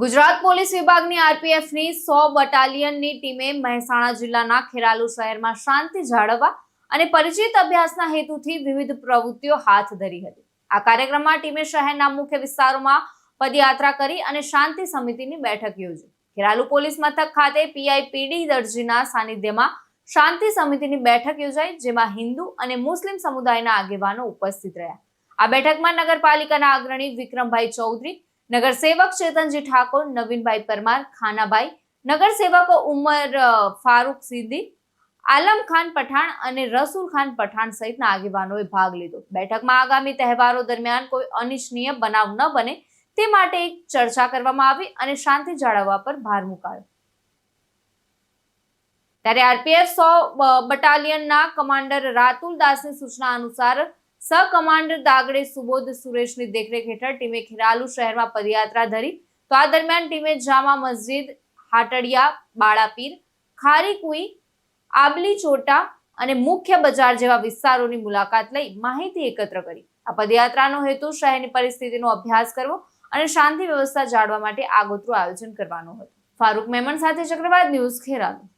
Gujarat police વિભાગની આરપીએફની 100 બટાલિયનની ટીમે મહેસાણા જિલ્લાના ખેરાલુ શહેરમાં શાંતિ જાળવવા અને પરિચિત અભ્યાસના હેતુથી વિવિધ પ્રવૃત્તિઓ હાથ ધરી હતી. આ કાર્યક્રમમાં ટીમે શહેરના મુખ્ય વિસ્તારોમાં પદયાત્રા કરી અને શાંતિ સમિતિની બેઠક યોજી. ખેરાલુ પોલીસ મથક ખાતે પીઆઈપીડી દરજીના સાનિધ્યમાં શાંતિ સમિતિની બેઠક યોજાઈ, જેમાં હિન્દુ અને મુસ્લિમ સમુદાયના આગેવાનો ઉપસ્થિત રહ્યા. આ બેઠકમાં નગરપાલિકાના અગ્રણી વિક્રમભાઈ ચૌધરી, નગરસેવક ચેતનજી ઠાકોર, નવીનભાઈ પરમાર, ખાનાભાઈ, નગરસેવકો ઉમર ફારૂક સિદ્દી, આલમ ખાન પઠાણ અને રસૂલ ખાન પઠાણ સહિતના આગેવાનોએ ભાગ લીધો. બેઠકમાં આગામી તહેવારો દરમિયાન કોઈ અનિચ્છનીય બનાવ ન બને તે માટે એક ચર્ચા કરવામાં આવી અને શાંતિ જાળવવા પર ભાર મુકાયો. ત્યારે આરપીએફ 100 બટાલિયનના કમાન્ડર રાતુલ દાસની સૂચના અનુસાર સહ કમાન્ડર દાગડે સુબોધ સુરેશની દેખરેખ હેઠળ ટીમે ખેરાલુ શહેરમાં પદયાત્રા ધરી. તો આ દરમિયાન ટીમે જામા મસ્જિદ, હાટડિયા, બાળાપીર, ખારીકુઈ, આબલી ચોટા અને મુખ્ય બજાર જેવા વિસ્તારોની મુલાકાત લઈ માહિતી એકત્ર કરી. આ પદયાત્રાનો હેતુ શહેરની પરિસ્થિતિનો અભ્યાસ કરવો અને શાંતિ વ્યવસ્થા જાળવવા માટે આગોતરું આયોજન કરવાનો હતો. ફારૂક મેમણ સાથે ચક્રવાત ન્યૂઝ, ખેરાલુ.